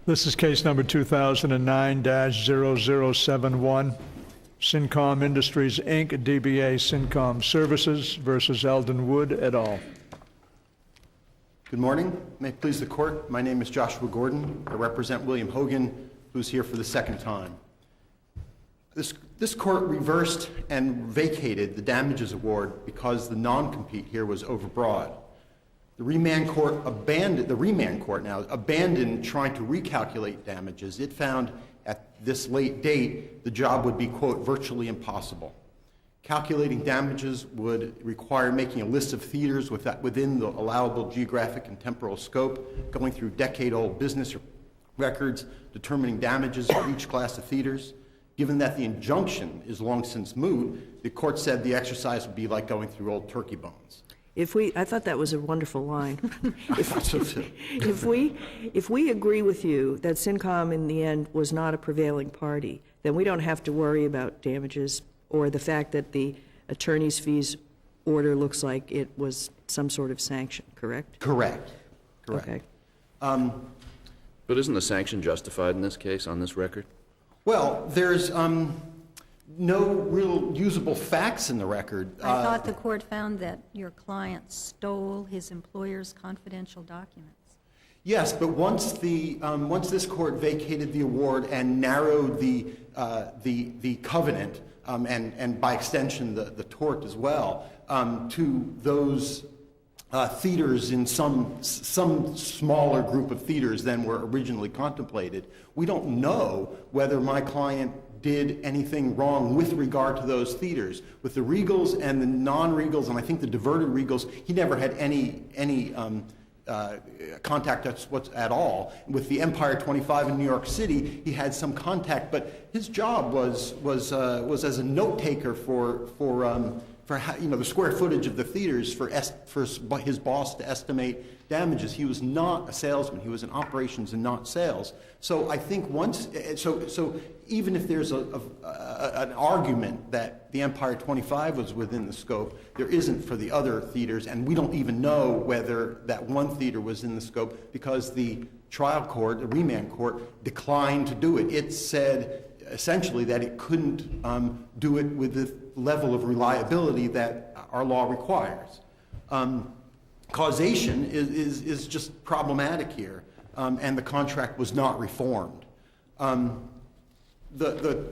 This is case number 2009-0071, Syncom Industries, Inc., DBA Syncom Services versus Eldon Wood et al. Good morning. May it please the court, my name is Joshua Gordon. I represent William Hogan, who's here for the second time. This court reversed and vacated the damages award because the non-compete here was overbroad. The remand court abandoned trying to recalculate damages. It found at this late date the job would be, quote, virtually impossible. Calculating damages would require making a list of theaters within the allowable geographic and temporal scope, going through decade-old business records, determining damages for each class of theaters. Given that the injunction is long since moot, the court said the exercise would be like going through old turkey bones. I thought that was a wonderful line. I thought so too. If we agree with you that Syncom in the end was not a prevailing party, then we don't have to worry about damages or the fact that the attorney's fees order looks like it was some sort of sanction, correct? Correct. Okay. But isn't the sanction justified in this case, on this record? Well, there's no real usable facts in the record. I thought the court found that your client stole his employer's confidential documents. Yes, but once this court vacated the award and narrowed the covenant, and by extension the tort as well, to those theaters in some smaller group of theaters than were originally contemplated, we don't know whether my client did anything wrong with regard to those theaters. With the Regals and the non-Regals, and I think the diverted Regals, he never had any contact at all. With the Empire 25 in New York City, he had some contact, but his job was as a note taker for the square footage of the theaters for his boss to estimate damages. He was not a salesman. He was in operations and not sales. So I think even if there's an argument that the Empire 25 was within the scope, there isn't for the other theaters, and we don't even know whether that one theater was in the scope because the trial court, the remand court, declined to do it. It said essentially that it couldn't do it with the level of reliability that our law requires. Causation is just problematic here, and the contract was not reformed. The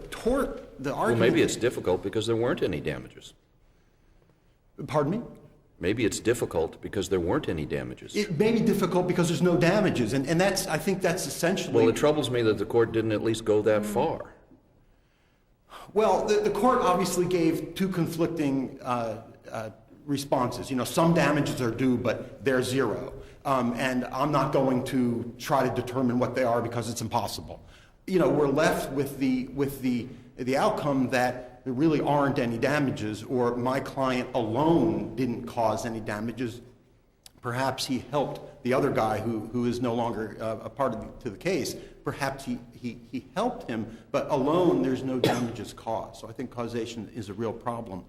argument... Well, maybe it's difficult because there weren't any damages. Pardon me? Maybe it's difficult because there weren't any damages. It may be difficult because there's no damages, and I think that's essentially... Well, it troubles me that the court didn't at least go that far. Well, the court obviously gave two conflicting responses. You know, some damages are due, but they're zero. And I'm not going to try to determine what they are because it's impossible. You know, we're left with the outcome that there really aren't any damages, or my client alone didn't cause any damages. Perhaps he helped the other guy who is no longer a part of the case. Perhaps he helped him, but alone there's no damages caused. So I think causation is a real problem.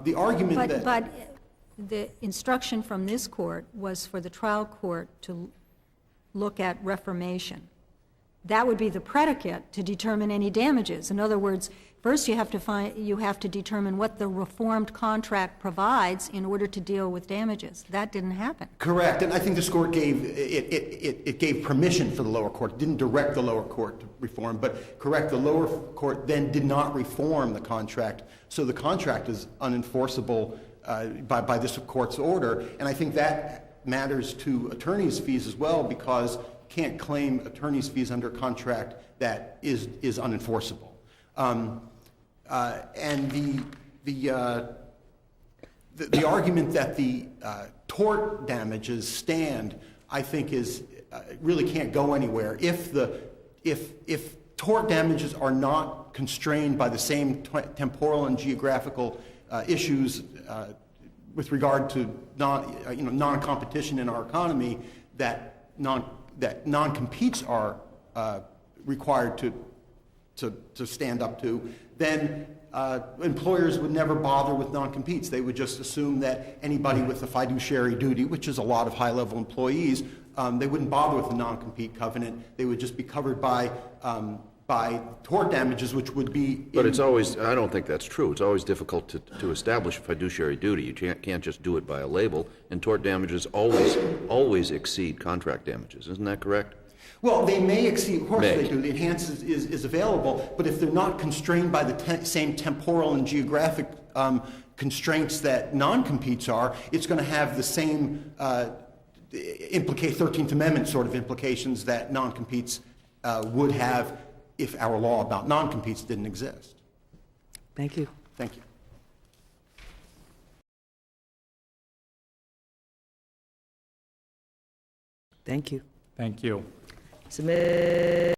The argument But the instruction from this court was for the trial court to look at reformation. That would be the predicate to determine any damages. In other words, first you have to determine what the reformed contract provides in order to deal with damages. That didn't happen. Correct, and I think this court gave permission for the lower court. It didn't direct the lower court to reform, but correct, the lower court then did not reform the contract, so the contract is unenforceable by this court's order, and I think that matters to attorneys' fees as well, because you can't claim attorneys' fees under a contract that is unenforceable. And the argument that the tort damages stand, I think, is really can't go anywhere. If tort damages are not constrained by the same temporal and geographical issues with regard to non-competition in our economy, that non-competes are required to stand up to, then employers would never bother with non-competes. They would just assume that anybody with a fiduciary duty, which is a lot of high-level employees, they wouldn't bother with the non-compete covenant. They would just be covered by tort damages, which would be... But it's always, I don't think that's true. It's always difficult to establish a fiduciary duty. You can't just do it by a label, and tort damages always exceed contract damages. Isn't that correct? Well, they may exceed, of course May. they do. The enhance is available, but if they're not constrained by the same temporal and geographic constraints that non-competes are, it's going to have the same 13th Amendment sort of implications that non-competes would have if our law about non-competes didn't exist. Thank you. Thank you. Thank you. Thank you. Submit.